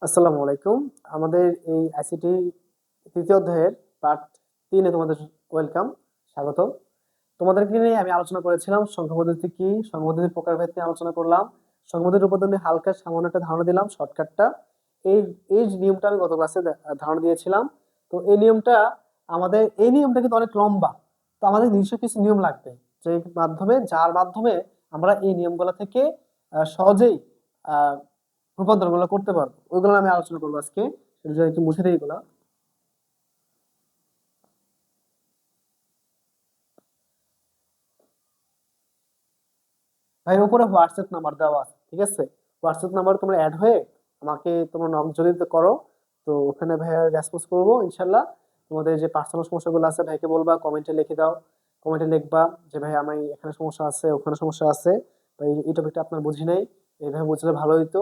আসসালামু আলাইকুম। আমাদের এই আইসিটি তৃতীয় অধ্যায়ের পার্ট 3 এ তোমাদের ওয়েলকাম, স্বাগত। তোমাদেরকে নিয়ে আমি আলোচনা করেছিলাম সংখ্যা পদ্ধতি কি, সংখ্যা পদ্ধতির প্রকারভেদ নিয়ে আলোচনা করলাম। সংখ্যা পদ্ধতির উপাদান নিয়ে হালকা সামান্য একটা ধারণা দিলাম, শর্টকাটটা। এই এই যে নিয়মটা আমি গত ক্লাসে ধারণা দিয়েছিলাম। তো এই নিয়মটা কিন্তু অনেক লম্বা। তো আমাদের নিজস্ব কিছু নিয়ম লাগবে, যার মাধ্যমে আমরা এই নিয়মগুলো থেকে সহজেই আহ রূপান্তর গুলো করতে পারবো। ওইগুলো আমি আলোচনা করবো আজকে। সেটা যদি একটু মুছে দিই এগুলা। ভাই উপরে হোয়াটসঅ্যাপ নাম্বার দেওয়া আছে, ঠিক আছে? হোয়াটসঅ্যাপ নাম্বার তোমরা অ্যাড হয়ে আমাকে তোমরা নক যদি করো, তো ওখানে ভাইয়া রেসপন্স করবো ইনশাল্লাহ। তোমাদের যে পার্সোনাল সমস্যাগুলো আছে ভাইকে বলবা, কমেন্টে লিখে দাও। কমেন্টে লিখবা যে ভাই আমি এখানে সমস্যা আছে, ওখানে সমস্যা আছে, বা এই টপিকটা আপনার বুঝি নাই, এইভাবে বুঝলে ভালো হইতো।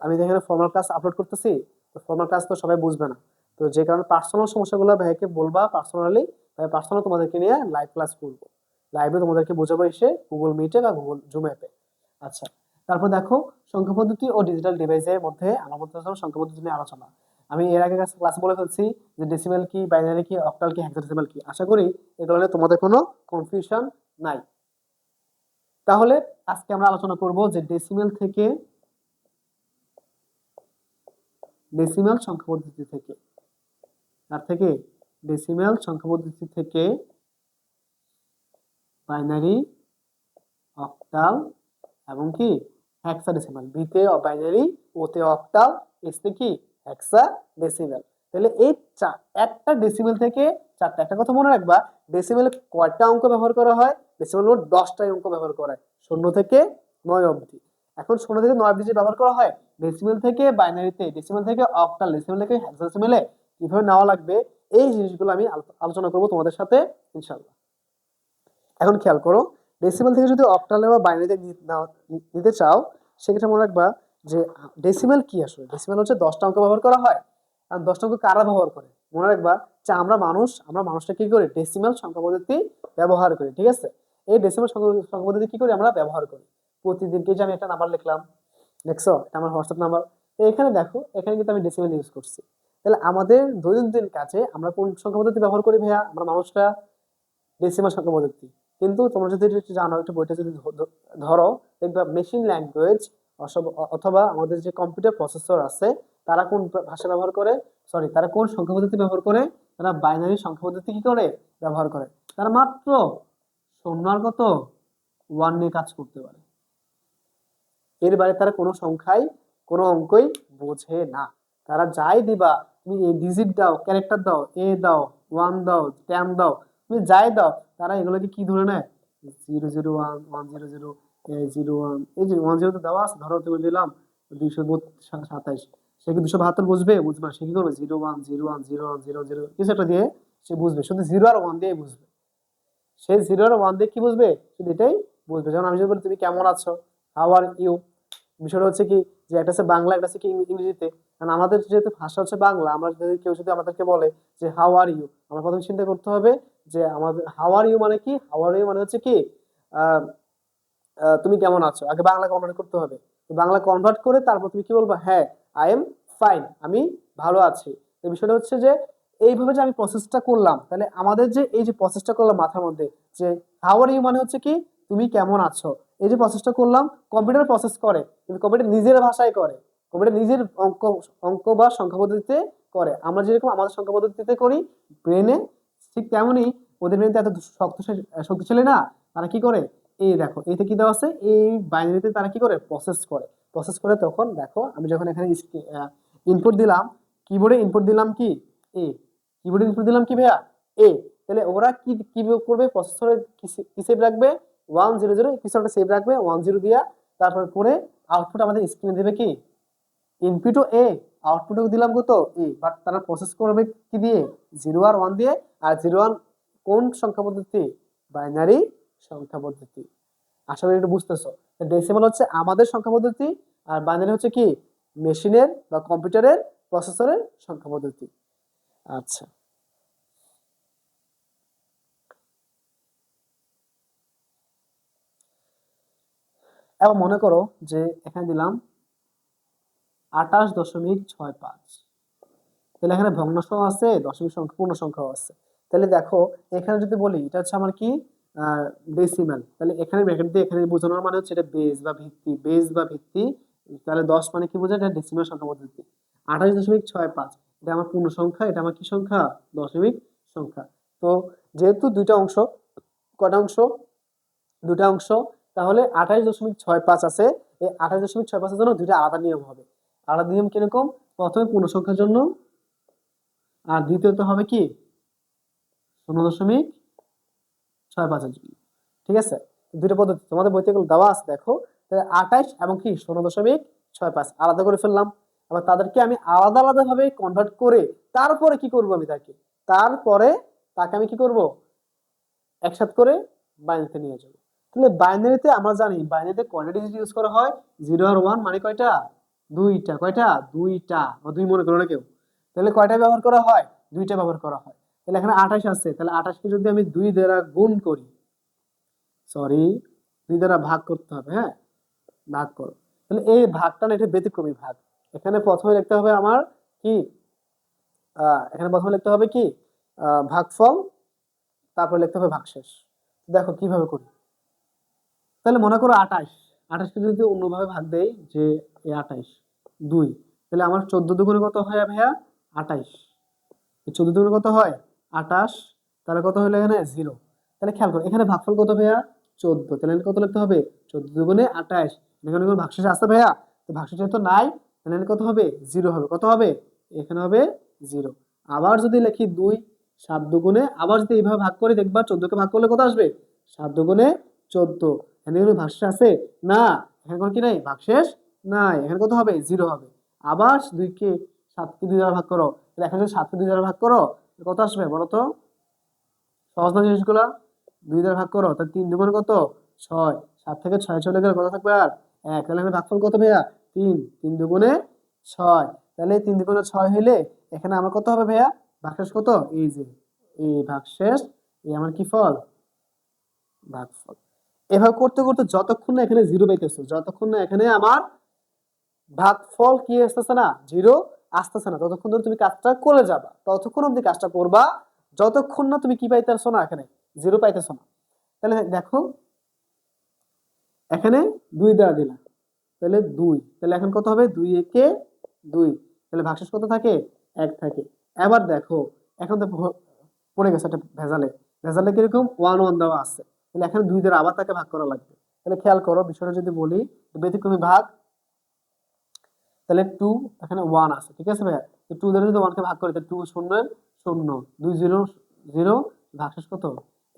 আমি তো এখানে ফর্মাল ক্লাস আপলোড করতেছি, তো ফর্মাল ক্লাস তো সবাই বুঝবে না। তো যে কারণে পার্সোনাল সমস্যাগুলো ভাইকে বলবা পার্সোনালি, ভাই পার্সোনাল তোমাদেরকে নিয়ে লাইভ ক্লাস করবো। লাইভে তোমাদেরকে বোঝাবো এসে গুগল মিটে বা গুগল জুম অ্যাপে। আচ্ছা, তারপর দেখো, সংখ্যা পদ্ধতি ও ডিজিটাল ডিভাইসের মধ্যে আমার মধ্যে সংখ্যা পদ্ধতি নিয়ে আলোচনা। আমি এর আগে ক্লাস বলে ফেলছি যে ডেসিমেল কি, বাইনারি কি, অক্টাল কি, হেক্সাডেসিমাল কি। আশা করি এগুলো নিয়ে তোমাদের কোনো কনফিউশন নাই। তাহলে আজকে আমরা আলোচনা করব যে ডেসিমেল সংখ্যা পদ্ধতি থেকে, তার থেকে ডেসিমেল সংখ্যা পদ্ধতি থেকে বাইনারি, অক্টাল এবং কি হেক্সাডেসিমাল। বিতে বাইনারি, ওতে অক্টাল, এসতে কি হেক্সাডেসিমাল। তাহলে এই একটা ডেসিমেল থেকে চারটা। একটা কথা মনে রাখবা, ডেসিমেলে কয়টা অঙ্ক ব্যবহার করা হয়? ডেসিমেল মোট 10টাই অঙ্ক ব্যবহার করা হয়, 0 থেকে 9 অবধি। এখন 0 থেকে 9 অবধি যে ব্যবহার করা হয়, ডেসিমেল থেকে বাইনারিতে, ডেসিমেল থেকে অক্টাল, ডেসিমেল থেকে হেক্সাডেসিমালে কিভাবে নেওয়া লাগবে, এই জিনিসগুলো আমি আলোচনা করব তোমাদের সাথে ইনশাআল্লাহ। এখন খেয়াল করো, ডেসিমাল থেকে যদি অক্টালে বা বাইনারিতে নিতে চাও, সেক্ষেত্রে মনে রাখবা যে ডেসিমাল কি। আসলে ডেসিমাল হচ্ছে 10টা অঙ্ক ব্যবহার করা হয়। আর 10টা অঙ্ক কারা ব্যবহার করে? মনে রাখবা যে আমরা মানুষটা কি করি? ডেসিমাল সংখ্যা পদ্ধতি ব্যবহার করি, ঠিক আছে? এই ডেসিমাল সংখ্যা পদ্ধতি কি করি? আমরা ব্যবহার করি প্রতিদিনকে। যে আমি একটা নাম্বার লিখলাম, দেখছো এটা আমার হোয়াটসঅ্যাপ নাম্বার। তো এখানে দেখো, এখানে কিন্তু আমি ডেসিমাল ইউজ করছি। তাহলে আমাদের দৈনন্দিন কাজে আমরা কোন সংখ্যা পদ্ধতি ব্যবহার করি ভাইয়া? আমরা মানুষরা ডেসিমাল সংখ্যা পদ্ধতি। কিন্তু তোমরা যদি একটু জানো, একটু বইটা যদি ধরো, দেখবা মেশিন ল্যাঙ্গুয়েজ অথবা আমাদের যে কম্পিউটার প্রসেসর আছে, তারা কোন ভাষা ব্যবহার করে? সরি, তারা কোন সংখ্যা পদ্ধতি ব্যবহার করে? তারা বাইনারি সংখ্যা পদ্ধতি কি করে ব্যবহার করে। তারা মাত্র শূন্য আর কত, ওয়ান নিয়ে কাজ করতে পারে। এর বাইরে তারা কোনো সংখ্যাই, কোনো অঙ্কই বোঝে না। তারা যাই দিবা, তুমি এই ডিজিট দাও, ক্যারেক্টার দাও, এ দাও, ওয়ান দাও, ট্যাম দাও, তুমি যাই দাও, তারা এগুলোকে কি ধরে নেয়? 001, 100, 001। এই যে 10 তো দেওয়া আছে, ধরো তুমি দিলাম 227। সে কি 272 বুঝবে না। সে কি করবে? 01, 01, 01, 00 কিছু একটা দিয়ে সে বুঝবে, শুধু 0 আর 1 দিয়ে বুঝবে। সে 0 আর 1 দিয়ে কি বুঝবে? শুধু এটাই বুঝবে। যেমন আমি যদি বলি তুমি কেমন আছো, হাউ আর ইউ, বিষয়টা হচ্ছে কি, যে একটা হচ্ছে বাংলা, একটা হচ্ছে কি ইংরেজিতে। কারণ আমাদের যেহেতু ভাষা হচ্ছে বাংলা, আমরা যদি কেউ যদি আমাদেরকে বলে যে হাউ আর ইউ, আমরা প্রথমে চিন্তা করতে হবে যে আমাদের হাউ আর ইউ মানে কি। হাউ আর ইউ মানে হচ্ছে কি, আহ তুমি কেমন আছো, আগে বাংলা কনভার্ট করতে হবে। তো বাংলা কনভার্ট করে তারপর তুমি কি বলবা? হ্যাঁ, আই এম ফাইন, আমি ভালো আছি। তো বিষয়টা হচ্ছে যে এইভাবে যে আমি প্রসেসটা করলাম, তাহলে আমাদের যে এই যে প্রসেসটা করলাম মাথার মধ্যে, যে হাউ আর ইউ মানে হচ্ছে কি তুমি কেমন আছো, এই যে প্রসেসটা করলাম, কম্পিউটার প্রসেস করে, কিন্তু কম্পিউটার নিজের ভাষায় করে। কম্পিউটার নিজের অঙ্ক অঙ্ক বা সংখ্যা পদ্ধতিতে করে। আমরা যেরকম আমাদের সংখ্যা পদ্ধতিতে করি ব্রেনে, ঠিক তেমনই ওদের ব্রেনে এত শক্তিশালী না। তারা কি করে? এই দেখো, এতে কি দেওয়া আছে, এই বাইনারিতে তারা কি করে? প্রসেস করে তখন দেখো, আমি যখন এখানে ইনপুট দিলাম, কিবোর্ডে ইনপুট দিলাম কি এ, কিবোর্ডে ইনপুট দিলাম কি ভাইয়া? এ। তাহলে ওরা কি কি করবে? প্রসেসরে কি সেভ রাখবে? 100, কিছু একটা সেভ রাখবে 10 দিয়া। তারপর করে আউটপুট আমাদের স্ক্রিনে দেবে কি? ইনপুটও এ, আউটপুটও দিলাম কত? এ। বাট তারা প্রসেস করবে কি দিয়ে? 0 আর 1 দিয়ে। আর 0 1 কোন সংখ্যা পদ্ধতি? বাইনারি সংখ্যা পদ্ধতি। আশা করি এটা বুঝতেছো। ডেসিমাল হচ্ছে আমাদের সংখ্যা পদ্ধতি, আর বাইনারি হচ্ছে কি মেশিনের বা কম্পিউটারের প্রসেসরের সংখ্যা পদ্ধতি। আচ্ছা, এবার মনে করো যে এখানে দিলাম 28.65, তাহলে এখানে ভগ্নাংশ আছে, দশমিক সংখ্যা, পূর্ণ সংখ্যাও আছে। তাহলে দেখো এখানে যদি বলি এটা হচ্ছে আমার কি ডেসিমাল, তাহলে এখানে ব্র্যাকেট দিয়ে এখানে বোঝানোর মানে হচ্ছে এটা বেস বা ভিত্তি, বেস বা ভিত্তি। তাহলে 10 মানে কি বোঝায়, এটা ডেসিমাল সংখ্যা পদ্ধতি। 28.65 এটা আমার পূর্ণ সংখ্যা, এটা আমার কি সংখ্যা, দশমিক সংখ্যা। তো যেহেতু দুইটা অংশ, কয়টা অংশ, দুটা অংশ, তাহলে 28.65 আছে। এই 28.65 এর জন্য দুইটা আলাদা নিয়ম হবে। আলাদা নিয়ম কিরকম, প্রথমে পূর্ণ সংখ্যার জন্য, আর দ্বিতীয়ত হবে কি 0.65 এর জন্য। ঠিক আছে, দুইটা পদ্ধতি তোমাদের বইতে এগুলো দেওয়া আছে, দেখো। তাহলে 28 এবং কি 0.65 আলাদা করে ফেললাম। আবার তাদেরকে আমি আলাদা আলাদা ভাবে কনভার্ট করে তারপরে কি করব, আমি তারপরে তাকে আমি কি করব, একসাথে করে বাইনারিতে নিয়ে যাবো। তাহলে বাইনারিতে আমরা জানি বাইনারিতে কয়টা ডিজিট ইউজ করা হয়, 0 আর 1 মানে কয়টা, দুইটা। কয়টা, দুইটা, বা দুই মনে করো না কেউ। তাহলে কয়টা ব্যবহার করা হয়, দুইটা ব্যবহার করা হয়। তাহলে এখানে 28 আছে, তাহলে 28 কে যদি আমি 2 দ্বারা গুণ করি, সরি 2 দ্বারা ভাগ করতে হবে, হ্যাঁ ভাগ করো। তাহলে এই ভাগটা না, এটা ব্যতিক্রমী ভাগ। এখানে প্রথমে লিখতে হবে আমার কি, এখানে প্রথমে লিখতে হবে কি ভাগফল, তারপর লিখতে হবে ভাগশেষ। দেখো কিভাবে করি। তাহলে মনে করো 28কে যদি অন্যভাবে ভাগ দেই, যে এই 28 2, তাহলে আমার 14 দুগুণে কত হয় ভাইয়া, 28। 14 দুগুণে কত হয়, 28। তাহলে কত হলো এখানে 0। তাহলে খেয়াল করো এখানে ভাগফল কত ভাইয়া, 14। তাহলে কত লিখতে হবে, 14 দুগুণে 28। এখানে কোনো ভাগশেষ আছে ভাইয়া, তো ভাগশেষ তো নাই, তাহলে কত হবে, 0 হবে। কত হবে, এখানে হবে 0। আবার যদি লিখি 2, 7 দুগুণে, আবার যদি এইভাবে ভাগ করে দেখবা 14 কে ভাগ করলে কত আসবে, 7 দুগুণে 14। এখানে কোনো ভাগশেষ আছে না, এখানে কোনো কি নাই, ভাগশেষ নাই। এখানে কত হবে, 0 হবে। আবার 7কে 2 দ্বারা ভাগ করো, তাহলে এখানে যদি 7কে 2 দ্বারা ভাগ করো কত আসবে বলো তো, সহজ না জিনিসগুলা। 2 দ্বারা ভাগ করো, তাহলে 3 দুগুণে কত, 6। 7 থেকে 6 চলে গেলে কত থাকবে আর 1। তাহলে এখানে ভাগফল কত ভাইয়া, 3। 3 দুগুণে 6। তাহলে 3 দুগুণে 6 হইলে এখানে আমার কত হবে ভাইয়া, ভাগশেষ কত, এই যে এই ভাগশেষ, এই আমার কি ফল, ভাগফল। এভাবে করতে করতে যতক্ষণ না এখানে 0 পাইতেছো, যতক্ষণ না এখানে আমার ভাগফল কি আসতেছে না, 0 আসতেছে না, ততক্ষণ ধরে তুমি কাজটা করে যাবা। ততক্ষণ অব্দি কাজটা করবা যতক্ষণ না তুমি কি পাইতেছো না, এখানে 0 পাইতেছো না। তাহলে দেখো এখানে 2 দ্বারা দিলাম, তাহলে 2। তাহলে এখন কত হবে, 2 একে 2। তাহলে ভাগশেষ কত থাকে, 1 থাকে। এবার দেখো এখন তো পড়ে গেছে একটা ভেজালে। ভেজালে কিরকম, 1 1 দেওয়া আছে, তাহলে এখানে 2 দ্বারা আবার তাকে ভাগ করা লাগবে। তাহলে খেয়াল করো বিষয়টা যদি বলি, ব্যতিক্রমী ভাগ। তাহলে 2, এখানে 1 আছে, ঠিক আছে ভাইয়া। তো 2 দ্বারা যদি 1 কে ভাগ করি, তাহলে 2 শূন্য 0, 2 0 0, ভাগশেষ কত।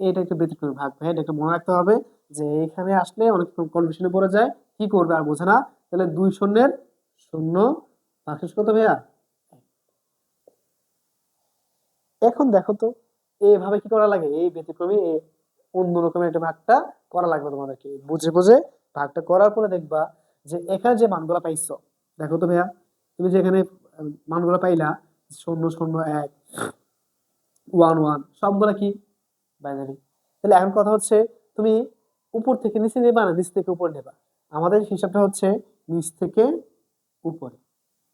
এটা একটা ব্যতিক্রমী ভাগ ভাই, এটা একটু মনে রাখতে হবে, যে এখানে আসলে অনেক কনফিউশনে পড়ে যায়, কি করবে আর বোঝে না। তাহলে 2 শূন্যের 0, ভাগশেষ কত ভাইয়া। এখন দেখো তো এইভাবে কি করা লাগে, এই ব্যতিক্রমী অন্য রকমের একটা ভাগটা করা লাগবে তোমাদেরকে, বুঝে বুঝে ভাগটা করার পরে দেখবা যে এখানে যে মানগুলা পাইছো, দেখো তো ভাইয়া, তুমি যে এখানে মানগুলা পাইলা 0 0 1 1 1, সবগুলা কি বাইনারি। তাহলে এখন কথা হচ্ছে তুমি উপর থেকে নিচে নেবা না নিচ থেকে উপর নেবা। আমাদের হিসাবটা হচ্ছে নিচ থেকে উপরে।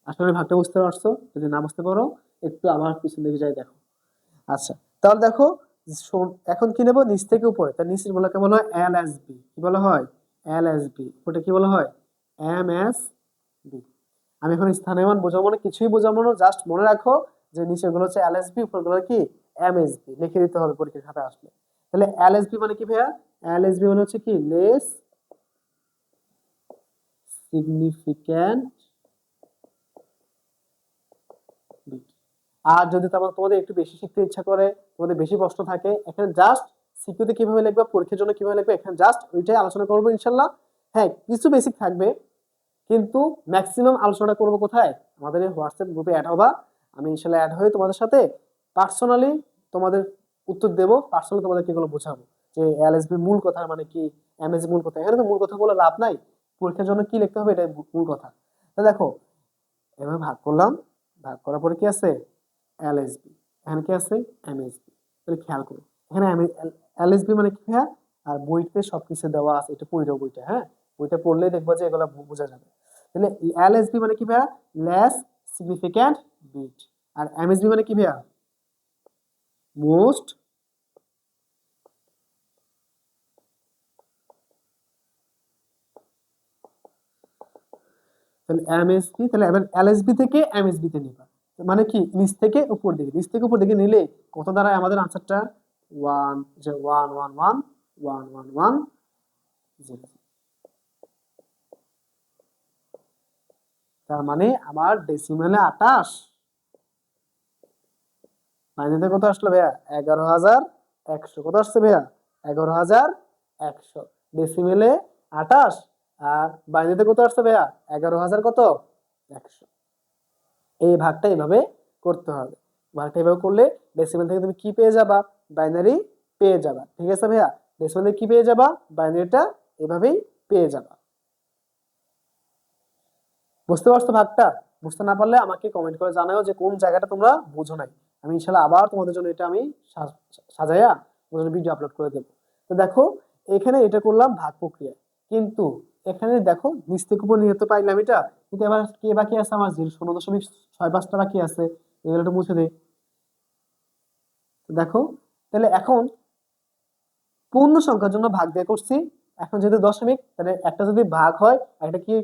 আসলে ভাগটা বুঝতে পারছো, যদি না বুঝতে পারো একটু আমার পিছন দিকে যাই দেখো। আচ্ছা, তাহলে দেখো এখন কি নেবো, নিচ থেকে উপরে। তার নিচের গুলোকে বলা হয় এল এস বি। কি বলা হয়, এল এস বি। ওটা কি বলা হয়, এম এস বি। আমি এখন স্থানীয় মান বোঝাবো না, কিছুই বোঝাবো না, জাস্ট মনে রাখো যে নিচের গুলো হচ্ছে এল এস বি, উপর গুলো কি এম এস বি, লিখে দিতে হবে পরীক্ষার খাতায় আসলে। তাহলে এল এস বি মানে কি ভাইয়া, এল এস বি মানে হচ্ছে কি লেস সিগনিফিক্যান্ট বিট। আর যদি তোমাদের একটু বেশি শিখতে ইচ্ছা করে, তোমাদের বেশি প্রশ্ন থাকে, এখানে জাস্ট সিকিউতে কিভাবে লিখবা, পরীক্ষার জন্য কিভাবে লিখবে, এখানে জাস্ট ওইটাই আলোচনা করবো ইনশাল্লাহ। হ্যাঁ কিছু বেসিক থাকবে, কিন্তু ম্যাক্সিমাম আলোচনা করবো কোথায়, আমাদের হোয়াটসঅ্যাপ গ্রুপে অ্যাড হবা। আমি ইনশাল্লাহ অ্যাড হয়ে তোমাদের সাথে পার্সোনালি তোমাদের উত্তর দেবো, পার্সোনালি তোমাদেরকে এগুলো বোঝাবো যে এলএসবি মূল কথা মানে কি, এমএসবি মূল কথা। এখানে তো মূল কথা বলে লাভ নাই, পরীক্ষার জন্য কি লিখতে হবে এটাই মূল কথা। তো দেখো এভাবে ভাগ করলাম, ভাগ করার পরে কি আছে, এলএসবি, এখানে কি আছে, এমএসবি। তাহলে খেয়াল করো এখানে এলএসবি মানে কি, হ্যাঁ আর বইতে সবকিছু দেওয়া আছে, এটা পড়ে বইটা, হ্যাঁ বইটা পড়লেই দেখবো যে এগুলো বোঝা যাবে। তাহলে এলএসবি মানে কি ভাইয়া? Less significant bit. আর এমএসবি মানে কি ভাইয়া? মোস্ট তাহলে এমএসবি, তাহলে এবার এলএসবি থেকে এমএসবি তে নিবা, মানে কি নিচ থেকে উপর দিকে, নিচ থেকে উপর দিকে নিলে কত দাঁড়ায় আমাদের আনসারটা? ওয়ান, যে one one one one one one zero. তার মানে আমার ডেসিমেলে 28, বাইনারিতে কত আসলো ভাইয়া? 11,100। কত আসছে ভাইয়া? 11,100। ডেসিমেলে 28 আর বাইনারিতে কত আসছে ভাইয়া? 11,000 কত? 100। এই ভাগটা এইভাবে করতে হবে। ভাগটা এইভাবে করলে ডেসিমেল থেকে তুমি কি পেয়ে যাবা? বাইনারি পেয়ে যাবা। ঠিক আছে ভাইয়া? ডেসিমেল থেকে কি পেয়ে যাবা? বাইনারিটা এভাবেই পেয়ে যাবা। বুঝতে পারছো ভাগটা? বুঝতে না পারলে আমাকে কমেন্ট করে জানাও যে কোন জায়গাটা তোমরা বুঝো নাই। আমি ইনশাআল্লাহ আবার তোমাদের জন্য এটা আমি সাজাইয়া তোমাদের জন্য ভিডিও আপলোড করে দেবো। তো দেখো এখানে এটা করলাম ভাগ প্রক্রিয়া, কিন্তু এখানে দেখো নিচ থেকে উপর নিয়ে তো পাইলাম এটা, কিন্তু এবার কে বাকি আছে? আমার 0.65টা বাকি আছে, এগুলো একটু মুছে দেই। দেখো তাহলে এখন পূর্ণ সংখ্যার জন্য ভাগ দিয়ে করছি, এখন যেহেতু দশমিক, তাহলে একটা যদি ভাগ হয় একটা কি,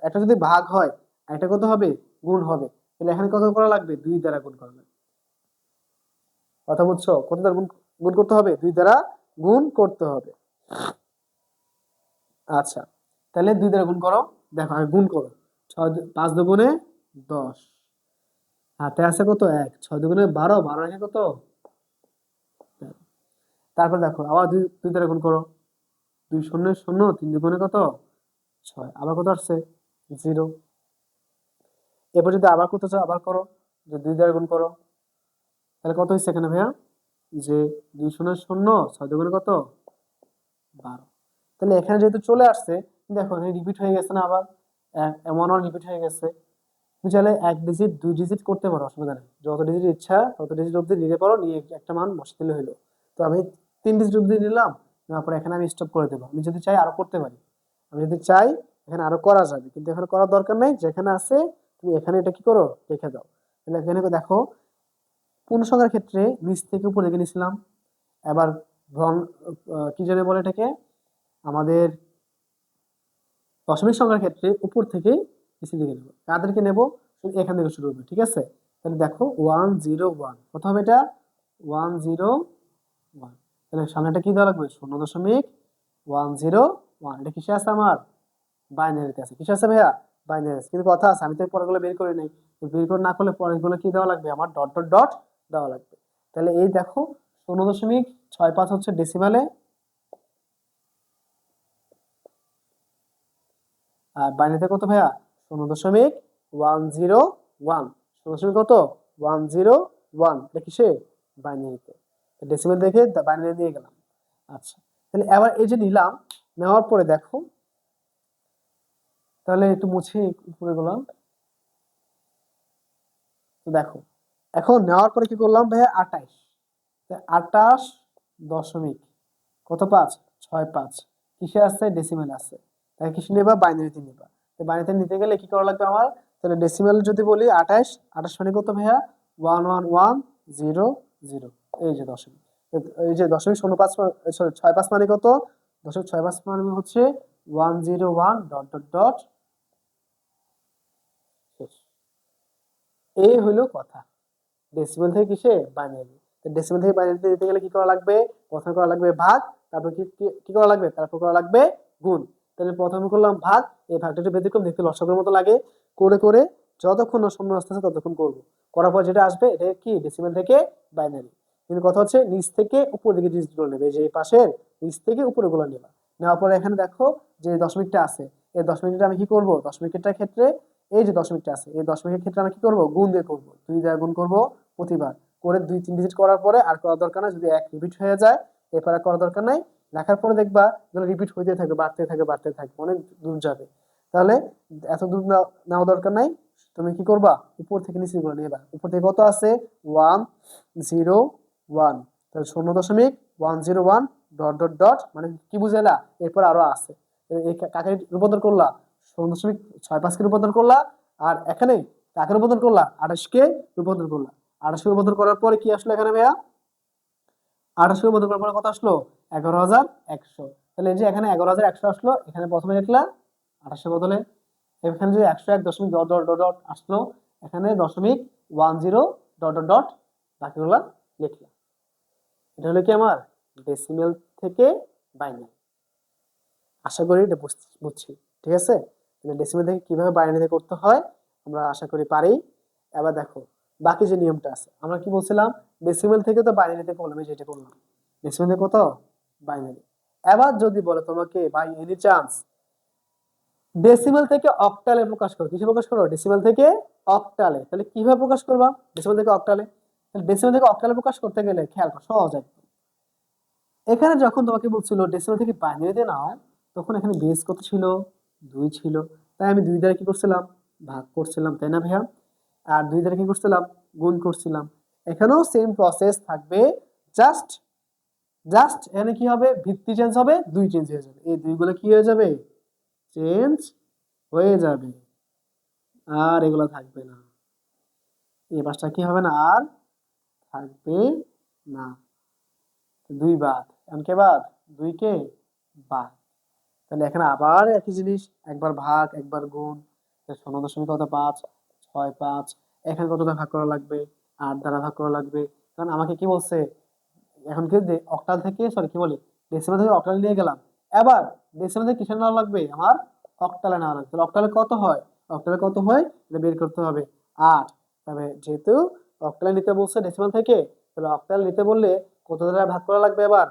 একটা যদি ভাগ হয় একটা কত হবে? গুণ হবে। তাহলে এখানে কত করা লাগবে? 2 দ্বারা গুণ করা লাগবে। কথা বুঝছো? কত দ্বারা গুণ গুণ করতে হবে? 2 দ্বারা গুণ করতে হবে। আচ্ছা, তাহলে 2 দ্বারা গুণ করো। দেখো আগে গুণ করো। 5 দুগুণে 10, হাতে আছে কত? 1। 6 দুগুণে 12, 12 একে কত? তারপর দেখো আবার 2 দ্বারা গুণ করো। 2 শূন্য শূন্য, 3 দুগুণে কত? 6। আবার কত আসছে? 0। এরপর যদি আবার করতে চাও আবার করো, যে 2 দ্বারা গুণ করো। তাহলে কত হচ্ছে এখানে ভাইয়া? যে 2 শূন্য শূন্য, 6 দুগুণে কত? 12। তাহলে এখানে যেহেতু চলে আসছে, দেখো এখানে রিপিট হয়ে গেছে না? আবার এমন রিপিট হয়ে গেছে। তুমি চাইলে 1 ডিজিট 2 ডিজিট করতে পারো, অসুবিধা নেই। যত ডিজিট ইচ্ছা তত ডিজিট অব্দি নিতে পারো, নিয়ে একটা মান বসে দিলে হলো। তো আমি 3 ডিজিট অব্দি নিলাম, নেওয়ার পরে এখানে আমি স্টপ করে দেবো। আমি যদি চাই আরো করতে পারি, আমি যদি চাই এখানে আরো করা যাবে, কিন্তু এখানে করার দরকার নেই। যেখানে আছে তুমি এখানে এটা কি করো? রেখে দাও। তাহলে এখানে দেখো পূর্ণ সংখ্যার ক্ষেত্রে নিচ থেকে উপর দিকে নিয়েছিলাম, এবার কি জানে বলে এটাকে, আমাদের দশমিক সংখ্যার ক্ষেত্রে উপর থেকে নিচের দিকে নেব। কাদেরকে নেব? শুধু এখান থেকে শুরু হবে। ঠিক আছে? তাহলে দেখো 101, কত হবে এটা? 101। তাহলে সামনেটা কি দেওয়া লাগবে? 0.101। এটা কিসে আছে আমার? বাইনারিতে আছে। কিসে আছে ভাইয়া? বাইনারি আছে। কিন্তু কথা আছে, আমি তো পরেরগুলো বের করে নাই। বের করে না করলে পরেরগুলো কি দেওয়া লাগবে? আমার ডট ডট ডট দেওয়া লাগবে। তাহলে এই দেখো 0.65 হচ্ছে ডেসিমালে, আর বাইনারিতে কত ভাইয়া? 0.101। 0 কত? 101। এটা কিসে? বাইনারিতে। ডেসিমেল দেখে বাইনারি দিয়ে গেলাম। আচ্ছা, তাহলে এবার এই যে নিলাম, নেওয়ার পরে দেখো, তাহলে একটু মুছে উপরে গেলাম। তো দেখো এখন নেওয়ার পরে কি করলাম ভাইয়া? 28। 28 দশমিক কত? 565। কিসে আছে? ডেসিমেল আছে। তাই কিসে নেবা? বাইনারিতে নেবা। তো বাইনারিতে নিতে গেলে কি করা লাগবে আমার? তাহলে ডেসিমেল যদি বলি 28, 28 মানে কত ভাইয়া? 11100। এই যে দশমিক, এই যে দশমিক 05, সরি 65 মানে কত? দশমিক 65 মানে হচ্ছে 101 ডট ডট ডট। এই হইলো কথা। ডেসিমেল থেকে কিসে? বাইনারি। ডেসিমেল থেকে বাইনারিতে দিতে গেলে কি করা লাগবে? প্রথমে করা লাগবে ভাগ, তারপর কি করা লাগবে? তারপর করা লাগবে গুণ। তাহলে প্রথমে করলাম ভাগ, এই ভাগটা একটু ব্যতিক্রম, দেখতে লসাগুর মতো লাগে। করে করে যতক্ষণ না শূন্য আসতেছে ততক্ষণ করব। করার পর যেটা আসবে এটা কি? ডেসিমেল থেকে বাইনারি। কিন্তু কথা হচ্ছে নিচ থেকে উপর দিকে ডিজিটগুলো নেবে, যে এই পাশের নিচ থেকে উপরে গুলো নেবা। নেওয়ার পরে এখানে দেখো যে দশমিকটা আছে, এই দশমিকটা আমি কি করব? দশমিকটার ক্ষেত্রে এই যে দশমিকটা আছে, এই দশমিকের ক্ষেত্রে আমি কি করব? গুণ দিয়ে করব। 2 দ্বারা গুণ করব প্রতিবার। করে 2-3 ডিজিট করার পরে আর করার দরকার নাই। যদি 1 রিপিট হয়ে যায় এরপর আর করার দরকার নাই। লেখার পরে দেখবা যেন রিপিট হইতে থাকে, বাড়তে থাকে, বাড়তে থাকে, অনেক দূর যাবে। তাহলে এত দূর নেওয়া দরকার নাই। তুমি কি করবা? উপর থেকে নিচে গুলো নেবা। উপর থেকে কত আছে? 101। তাহলে 0.101 ডট ডট ডট, মানে কি বুঝাইলা? এরপর আরো আছে। কাকে রূপান্তর করলা 0.65কে রূপান্তর করলা, আর এখানে কাকে রূপান্তর করলা 28কে রূপান্তর করলা। 28কে রূপান্তর করার পরে কি আসলো এখানে ভাইয়া? 28কে রূপান্তর করার পরে কত আসলো? 11,100। তাহলে এই যে এখানে 11,100 আসলো, এখানে প্রথমে লিখলা 28 বদলে, এখানে যে 101 দশমিক ডট ডট ডট ডট আসলো, এখানে 0.10 ডট ডট ডট বাকিগুলা লিখলা। এটা হলো কি আমার ডেসিমেল থেকে বাইনারি। আশা করি এটা বুঝছি, ঠিক আছে? ডেসিমেল থেকে কিভাবে বাইনারিতে করতে হয় আমরা আশা করি পারি। এবার দেখো বাকি যে নিয়মটা আছে, আমরা কি বলছিলাম? ডেসিমেল থেকে তো বাইনারিতে করলাম, এই যেটা করলাম ডেসিমেল থেকে কত বাইনারি। এবার যদি বলে তোমাকে বাই এনি চান্স ডেসিমেল থেকে অক্টালে প্রকাশ করো, কিসে প্রকাশ করো? ডেসিমেল থেকে অক্টালে। তাহলে কিভাবে প্রকাশ করবা ডেসিমেল থেকে অক্টালে? তাহলে ডেসিমেল থেকে অক্টালে প্রকাশ করতে গেলে খেয়াল করো, সহজ একদম। এখানে যখন তোমাকে বলছিল ডেসিমেল থেকে বাইনারিতে নাও, তখন এখানে বেস কত ছিল? 2 ছিল। তাই আমি 2 দ্বারা কি করছিলাম? ভাগ করছিলাম, তাই না ভাইয়া? আর 2 দ্বারা কি করছিলাম? গুণ করছিলাম। এখানেও সেম প্রসেস থাকবে, জাস্ট জাস্ট এখানে কি হবে? ভিত্তি চেঞ্জ হবে, 2 চেঞ্জ হয়ে যাবে। এই 2 গুলো কি হয়ে যাবে? চেঞ্জ হয়ে যাবে, আর এগুলো থাকবে না। এই পাঁচটা কি হবে না? আর থাকবে না। 2 বাদ, এখন কে বাদ? 2 কে বাদ। তাহলে এখানে আবার একই জিনিস, একবার ভাগ একবার গুণ। 0.5 এখানে কত দ্বারা ভাগ করা লাগবে? 8 দ্বারা ভাগ করা লাগবে। কারণ আমাকে কি বলছে, এখন কি অক্টাল থেকে কি বলি ডেসিমাল থেকে অক্টাল নিয়ে গেলাম। এবার ডেসিমাল থেকে কিসে নেওয়া লাগবে? আমার অক্টালে নেওয়া লাগবে। তাহলে অক্টালে কত হয়? অক্টালে কত হয় এটা বের করতে হবে। 8। তবে যেহেতু অক্টালে নিতে বলছে ডেসিমাল থেকে, তাহলে অক্টাল নিতে বললে কত দ্বারা ভাগ করা লাগবে? এবার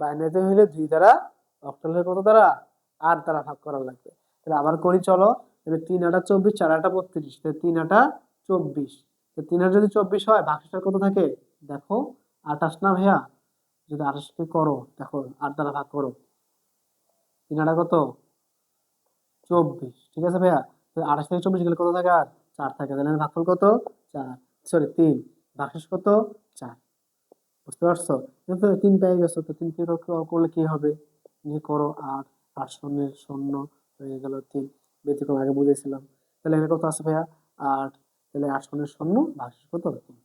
বাইনারিতে হইলে 2 দ্বারা, অক্টাল হলে কত দ্বারা? 8 দ্বারা ভাগ করা লাগবে। তাহলে আবার করি চলো। তাহলে 3 8 24, 4 8 32, তাহলে 3 8 24। তো 3 8 যদি 24 হয়, ভাগশেষ কত থাকে? দেখো 28 না ভাইয়া? যদি 28 কে করো, দেখো 8 দ্বারা ভাগ করো, 3 8 কত? 24। ঠিক আছে ভাইয়া? তো 28 থেকে 24 গেলে কত থাকে? আর 4 থাকে। তাহলে ভাগফল কত? 4, সরি 3, ভাগশেষ কত? 4। বুঝতে পারছো? কিন্তু 3 পেয়ে গেছো, তো 3 কে করলে কি হবে? যে করো 8, 8 শূন্যের 0 হয়ে গেল 3, ব্যতিক্রম আগে বুঝেছিলাম। তাহলে এখানে কত আছে ভাইয়া? 8। তাহলে 8 শূন্যের 0, ভাগশেষ কত? 3।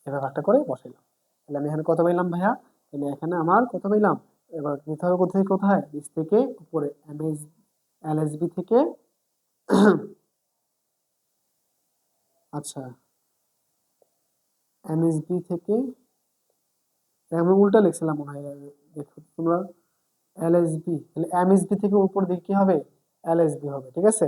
এবার ভাগটা করে বসাইলাম। তাহলে আমি এখানে কত পাইলাম ভাইয়া? তাহলে এখানে আমার কত পাইলাম? এবার নিতে হবে কোথায় কোথায়? নিচ থেকে উপরে, এলএসবি থেকে আচ্ছা এমএসবি থেকে, আমি উল্টা লিখছিলাম মনে হয়, দেখো তোমরা এলএসবি, তাহলে এমএসবি থেকে উপর দিকে কি হবে? এলএসবি হবে, ঠিক আছে?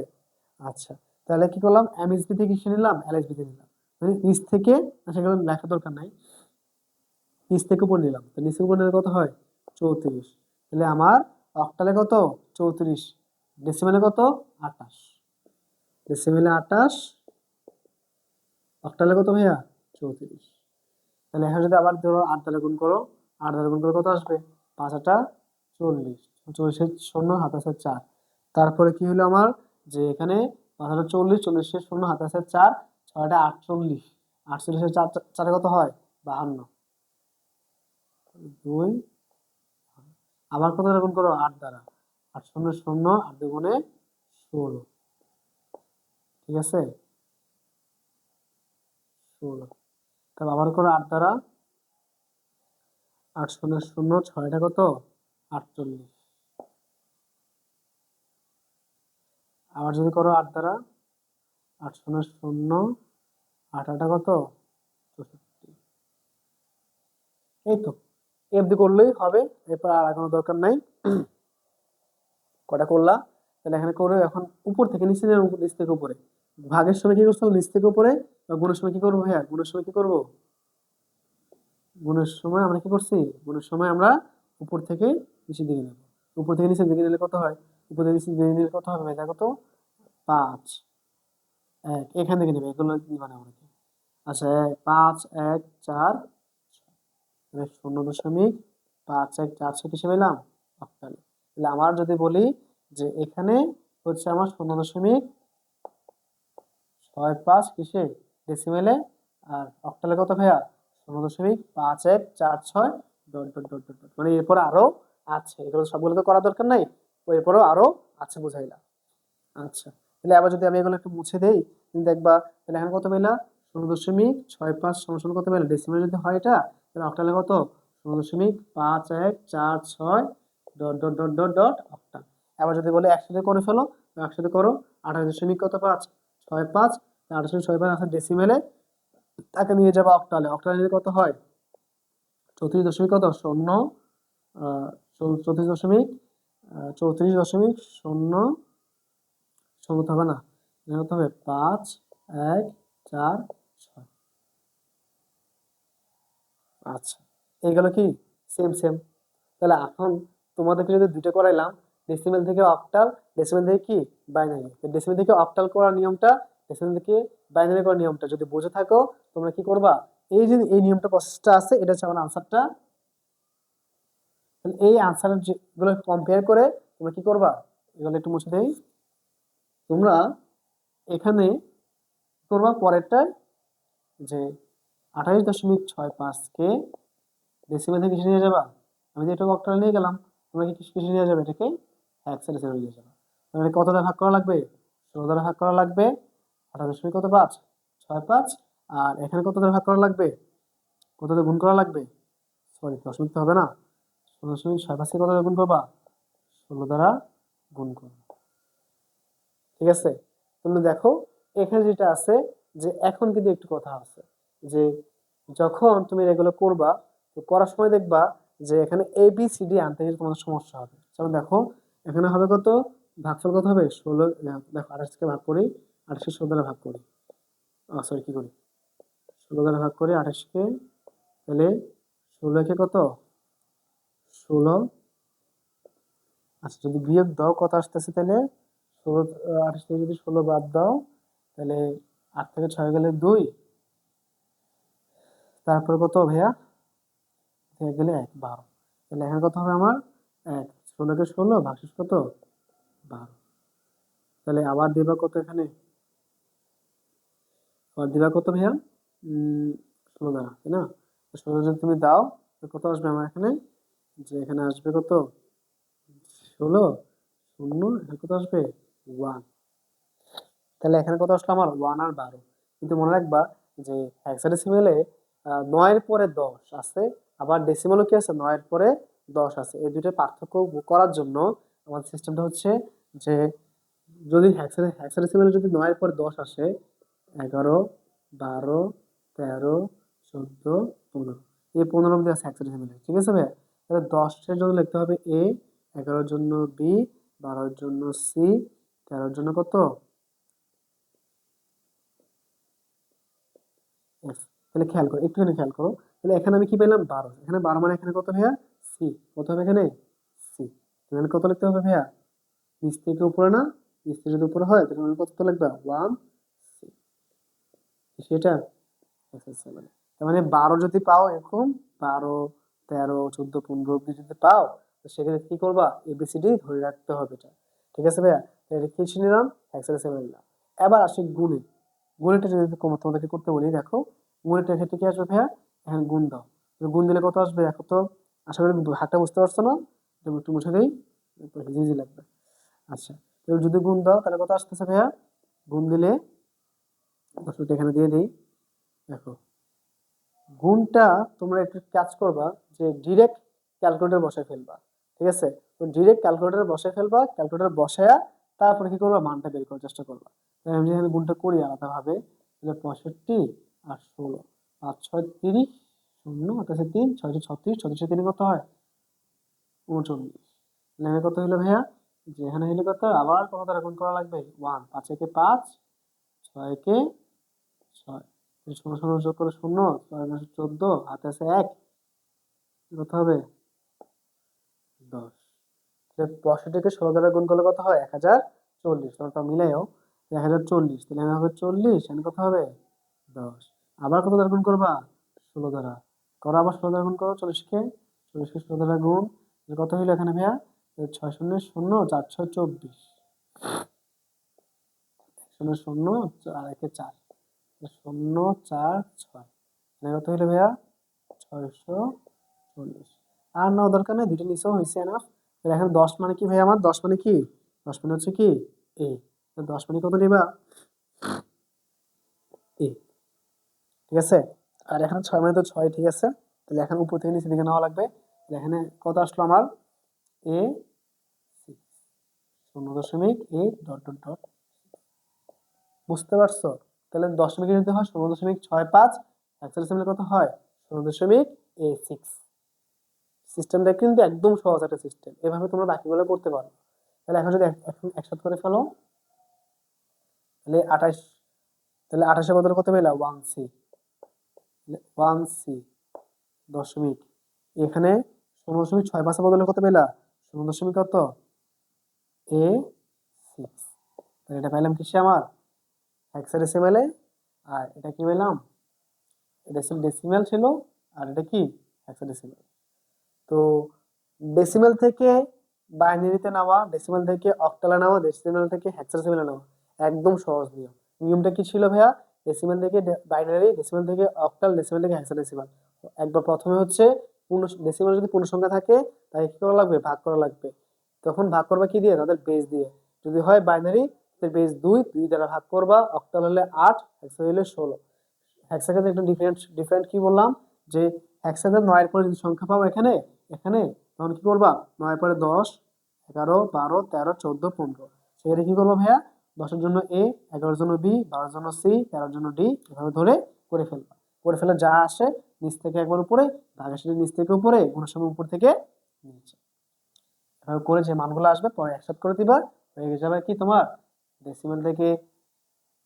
আচ্ছা, তাহলে কি করলাম? এমএসবি থেকে কিসে নিলাম? এলএসবি তে নিলাম। মানে নিচ থেকে, সেগুলো লেখার দরকার নাই, নিচ থেকে উপর নিলাম। তো নিচে উপর নিলে কত হয়? 34। তাহলে আমার অক্টালে কত? 34। ডেসিমেলে কত? 28। ডেসিমেলে 28, অক্টালে কত ভাইয়া? 34। তাহলে এখানে যদি আবার ধরো 8 দ্বারা গুণ করো, 8 দ্বারা গুণ করে কত আসবে? 5 8 40, 40 শূন্য হাতে আছে 4। তারপরে কি হলো আমার? যে এখানে 5 8 40, 40 শূন্য হাতে আছে 4, 6 8 48, 48 4 কত হয়? 52। 2, আবার কত দ্বারা গুণ করো? 8 দ্বারা। 8 শূন্য শূন্য, 8 দুগুণে 16, ঠিক আছে? 16। তারপর আবার করো 8 দ্বারা, 8 শূন্য শূন্য, 6 কত? 48। আবার যদি করো 8 দ্বারা, 8 শূন্য শূন্য, 8 কত? 64। এই তো এফডি করলেই হবে, এরপর আর কোনো দরকার নাই। কটা করলা? তাহলে এখানে করে এখন উপর থেকে নিচে, নিচ থেকে উপরে। ভাগের সময় কি করছো? নিচ থেকে উপরে। গুণের সময় কি করবো ভাইয়া? গুণের সময় কি করবো? গুণের সময় আমরা কি করছি? গুণের সময় আমরা উপর থেকে নিচের দিকে নেব। উপর থেকে নিচের দিকে নিলে কত হয়? উপর থেকে নিচের দিকে নিলে কত হবে ভাই? দেখো তো, 5 1, এখান থেকে নেবে, এগুলো নিবা না আমরা। আচ্ছা 5 1 4, 0.514 হিসেবে পেলাম অক্টালে। তাহলে আমার যদি বলি যে এখানে হচ্ছে আমার 0.65 কিসে? ডেসিমেলে। আর অক্টালে কত ভাইয়া? 0.5146 dot dot dot dot dot, মানে এরপর আরো আছে, এগুলো সবগুলো তো করা দরকার নাই, এরপরেও আরো আছে বুঝাইলা। আচ্ছা, তাহলে আবার যদি আমি এগুলো একটু মুছে দেই, তুমি দেখবা তাহলে এখানে কত পেলা 0.65 সমান কত পেলা, ডেসিমাল যদি হয় এটা, তাহলে অক্টালে কত 0.5146 dot dot dot dot dot octal. আবার যদি বলে একসাথে করে ফেলো, একসাথে করো, 28.65, 28.65 আছে ডেসিমেলে, তাকে নিয়ে যাবো অক্টালে, অক্টালে নিলে কত হয় 34 দশমিক কত 34 দশমিক 34 দশমিক 0 হবে না, এখানে হতে হবে 5146। আচ্ছা, এইগুলো কি সেম সেম। তাহলে এখন তোমাদেরকে যদি দুটো করাইলাম, ডেসিমেল থেকে অক্টাল, ডেসিমেল থেকে কি বাইনারি, ডেসিমেল থেকে অক্টাল করার নিয়মটা, ডেসিমেল থেকে বাইনারি করার নিয়মটা যদি বুঝে থাকো, তোমরা কি করবা, এই যে এই নিয়মটা প্রসেসটা আছে, এটা হচ্ছে আমার আনসারটা। এই আনসারের যেগুলো কম্পেয়ার করে তোমরা কি করবা, এগুলো একটু মুছে দেই, তোমরা এখানে করবা পরেরটায়, যে 28.65কে ডেসিমেল থেকে কিসে নিয়ে যাবা, আমি যে এটা অক্টাল নিয়ে গেলাম, তোমরা কি কিসে নিয়ে যাবে, এটাকে হেক্সাডেসিমেল নিয়ে যাবে। তাহলে কত দ্বারা ভাগ করা লাগবে, 16 দ্বারা ভাগ করা লাগবে, 28.65, আর এখানে কত দ্বারা ভাগ করা লাগবে, কত দ্বারা গুণ করা লাগবে, সরি দশমিক তো হবে না, 16.65 কত দ্বারা গুণ করবা, 16 দ্বারা গুণ করবা। ঠিক আছে, তুমি দেখো এখানে যেটা আছে, যে এখন কিন্তু একটু কথা আছে, যে যখন তুমি এগুলো করবা, তো করার সময় দেখবা যে এখানে এ বি সি ডি আনতে গেলে তোমাদের সমস্যা হবে। যেমন দেখো এখানে হবে কত, ভাগফল কত হবে 16, দেখো 28কে ভাগ করি, 28কে 16 দ্বারা ভাগ করি, সরি কি করি 16 দ্বারা ভাগ করি 28কে, তাহলে 16কে কত 16, আচ্ছা যদি বিয়োগ দাও কত আসতেছে, তাহলে 16, 28 থেকে যদি 16 বাদ দাও, তাহলে 8 থেকে 6 গেলে 2, তারপর কত ভাইয়া থেকে গেলে 1, 12, তাহলে এখানে কত হবে আমার 1, 16কে 16 ভাগশেষ কত 12, তাহলে আবার দিবা কত এখানে, আবার দিবা কত ভাইয়া 16 দ্বারা, তাই না, 16 যদি তুমি দাও কত আসবে আমার এখানে, যে এখানে আসবে কত 16 শূন্য, এখানে কত আসবে 1, তাহলে এখানে কত আসলো আমার 1 আর 12। কিন্তু মনে রাখবা যে হেক্সাডেসিমেলে 9 এর পরে 10 আছে, আবার ডেসিমেলও কি আছে 9 এর পরে 10 আছে, এই দুটো পার্থক্য করার জন্য আমাদের সিস্টেমটা হচ্ছে যে যদি হেক্সাডেসিমেলে যদি 9 এর পরে 10 আসে, 11, 12, 13, 14, 15, এই 15 অব্দি আছে হেক্সাডেসিমেলে, ঠিক আছে ভাইয়া। তাহলে 10 এর জন্য লিখতে হবে এ, 11 এর জন্য বি, 12 এর জন্য সি, 13 এর জন্য কত এফ। তাহলে খেয়াল করো, একটুখানি খেয়াল করো, তাহলে এখানে আমি কি পেলাম 12, এখানে 12 মানে এখানে কত ভাইয়া সি, কত হবে এখানে সি, এখানে কত লিখতে হবে ভাইয়া, নিচ থেকে উপরে না, নিচ থেকে যদি উপরে হয় তাহলে কত লিখবা 1 সি, সেটা মানে তার মানে 12 যদি পাও এরকম 12, 13, 14, 15 অব্দি যদি পাও, তো সেক্ষেত্রে কি করবা এবিসিডি ধরে রাখতে হবে এটা। ঠিক আছে ভাইয়া, তাহলে কি নিলাম হেক্সাডেসিমেল নিলাম। এবার আসি গুণে, গুণেরটা যদি তোমাদেরকে করতে বলি, দেখো গুণেরটার ক্ষেত্রে কি আসবে ভাইয়া, এখানে গুণ দাও, গুণ দিলে কত আসবে, দেখো তো আশা করি হাতটা বুঝতে পারছো না, একটু মুছে দিই, ইজি লাগবে। আচ্ছা, তো যদি গুণ দাও তাহলে কত আসতেছে ভাইয়া, গুণ দিলে দশমিকটা এখানে দিয়ে দিই, দেখো গুণটা তোমরা একটু কাজ করবা যে ডিরেক্ট ক্যালকুলেটর বসায় ফেলবা, ঠিক আছে, তো ডিরেক্ট ক্যালকুলেটর বসায় ফেলবা, ক্যালকুলেটর বসায়া তারপরে কি করবা মানটা বের করার চেষ্টা করবা। তাহলে আমি যেখানে গুণটা করি আলাদাভাবে, তাহলে 65 আর 16, 5 6 30, 0 আঠাশে 3, 6 36, 36 3 কত হয় 39, তাহলে এখানে কত হলো ভাইয়া, যে এখানে হলো কত, আবার কত দ্বারা গুণ করা লাগবে 1, 5 একে 5, 6 কে 6, 16 16 যোগ করে 0, 6 9 14, হাতে আছে 1, কত হবে 10, 65কে 16 দ্বারা গুণ করলে কত হয় 1040, তোমরা মিলাইও 1040, তাহলে এখানে হবে 40, এখানে কত হবে 10, আবার কত দ্বারা গুণ করবা 16 দ্বারা, করো আবার 16 দ্বারা গুণ করো 40কে, 40কে 16 দ্বারা গুণ, কত হইলো এখানে ভাইয়া 6 0 0 4 6 24, 0 0 আর একে 4, 0 4 6, এখানে কত হইলো ভাইয়া 640, আর নেওয়া দরকার নেই, দুইটা নিচেও হয়েছে এনাফ। তাহলে এখন 10 মানে কি ভাই, আমার 10 মানে কি, 10 মানে হচ্ছে কি এ, 10 মানে কত নিবা এ, ঠিক আছে। আর এখানে 6 মানে তো 6, ঠিক আছে। তাহলে এখন উপর থেকে নিচের দিকে নেওয়া লাগবে। তাহলে এখানে কত আসলো আমার, এ 0.8 ... বুঝতে পারছো? তাহলে দশমিকের যদি হয় 0.65, হেক্সাডেসিমালে কত হয় 0.6। সিস্টেমটা কিন্তু একদম সহজ একটা সিস্টেম, এভাবে তোমরা বাকিগুলো করতে পারো। তাহলে এখন যদি এখন একসাথে করে ফেলো, তাহলে 28, তাহলে 28 এর বদলে কত পেলা 1c, 1c দশমিক, এখানে 0.65 এর বদলে কত পেলা 0 দশমিক কত এ 6। তাহলে এটা পেলাম কিসে আমার হেক্সাডেসিমালে, আর এটা কি পেলাম, এটা ডেসিমাল ছিল, আর এটা কি হেক্সাডেসিমাল। তো ডেসিমাল থেকে বাইনারিতে নেওয়া, ডেসিমাল থেকে অক্টালে নেওয়া, ডেসিমাল থেকে হেক্সাডেসিমালে নেওয়া একদম সহজ নিয়ম। নিয়মটা কি ছিল ভাইয়া, ডেসিমাল থেকে বাইনারি, ডেসিমাল থেকে অক্টাল, ডেসিমাল থেকে হেক্সাডেসিমাল। একবার প্রথমে হচ্ছে পূর্ণ ডেসিমাল যদি পূর্ণ সংখ্যা থাকে তাকে কি করা লাগবে, ভাগ করা লাগবে। তখন ভাগ করবা কি দিয়ে, তাদের বেস দিয়ে। যদি হয় বাইনারি তাহলে বেস 2, 2 দ্বারা ভাগ করবা, অক্টাল হলে 8, হেক্সা হলে 16। হেক্সাগোনাল একটা ডিফারেন্ট কি বললাম, যে হেক্সাগোনাল 9 এর পরে যদি সংখ্যা পাবো এখানে এখানে তখন কি করবা, 9 পরে 10, 11, 12, 13, 14, 15, সেখানে কি করবো ভাইয়া, 10 এর জন্য এ, 11 এর জন্য বি, 12 এর জন্য সি, 13 এর জন্য ডি, এভাবে ধরে করে ফেলবা। করে ফেলে যা আসে নিচ থেকে একবার উপরে, ভাগের সাথে নিচ থেকে উপরে, গুণের সময় উপর থেকে নিচে, এভাবে করে যে মানগুলো আসবে পরে একসাথে করে দিবা। হয়ে যাবে কি তোমার ডেসিমাল থেকে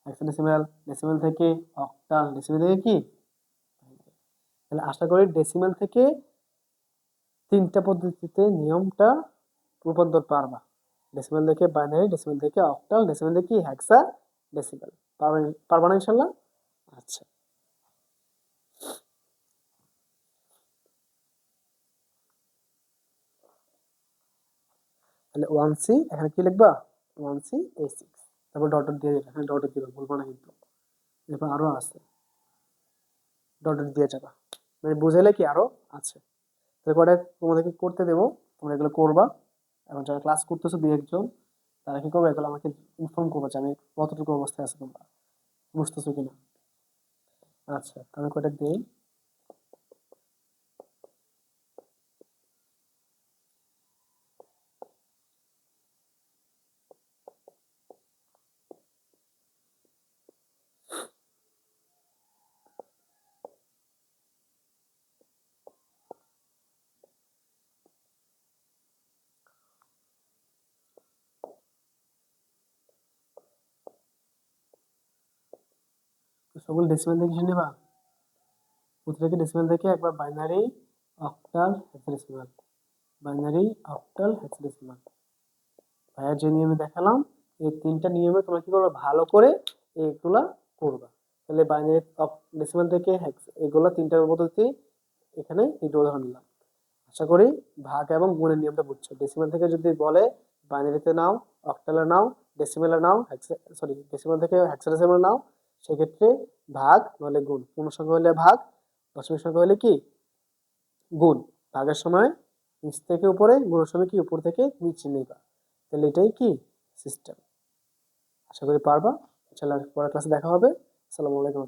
হেক্সাডেসিমাল, ডেসিমাল থেকে অক্টাল, ডেসিমাল থেকে কি। তাহলে আশা করি ডেসিমাল থেকে 3টা পদ্ধতিতে নিয়মটা রূপান্তর পারবা। ডেসিমাল থেকে বাইনারি, ডেসিমাল থেকে অক্টাল, ডেসিমাল থেকে কি হেক্সা ডেসিমাল। পারবা না ইনশাল্লাহ? আচ্ছা, তাহলে 1c এখানে কি লিখবা 1c a6, তারপর ডট ডট দিয়ে দিবা, এখানে ডট ডট দিবা, ভুলবা না কিন্তু। এরপর আরো আছে, ডট ডট দিয়ে যাবা, মানে বুঝাইলে কি আরো আছে। তাহলে কটা তোমাদেরকে করতে দেবো, তোমরা এগুলো করবা। এবং যারা ক্লাস করতেছো দুই একজন, তারা কি করবে, এগুলো আমাকে ইনফর্ম করবে যে আমি কতটুকু অবস্থায় আছে, তোমরা বুঝতেছো কিনা। আচ্ছা, তাহলে কয়টা দেই। সকল ডেসিমাল থেকে কিসে নেবা, প্রত্যেকটা ডেসিমাল থেকে একবার binary, octal, hexadecimal, binary, octal, hexadecimal. ভাইয়া যে নিয়মে দেখালাম এই 3টা নিয়মে তোমরা কি করবে, ভালো করে এগুলা করবা। তাহলে বাইনারি ডেসিমাল থেকে এগুলা 3টা পদ্ধতি, এখানে এই উদাহরণ দিলাম। আশা করি ভাগ এবং গুণের নিয়মটা বুঝছো। ডেসিমাল থেকে যদি বলে বাইনারিতে নাও, অক্টালে নাও, ডেসিমালে নাও, সরি ডেসিমাল থেকে হেক্সাডেসিমাল নাও, সেক্ষেত্রে ভাগ নলে গুণ, পূর্ণ সংখ্যা হলে ভাগ, দশমিক সংখ্যা হলে কি গুণ। ভাগের সময় নিচ থেকে উপরে, গুণের সময় কি উপর থেকে নিচে নেবা। তাহলে এটাই কি সিস্টেম। আশা করি পারবা। ইনশাআল্লাহ পরের ক্লাসে দেখা হবে। আসসালামু আলাইকুম।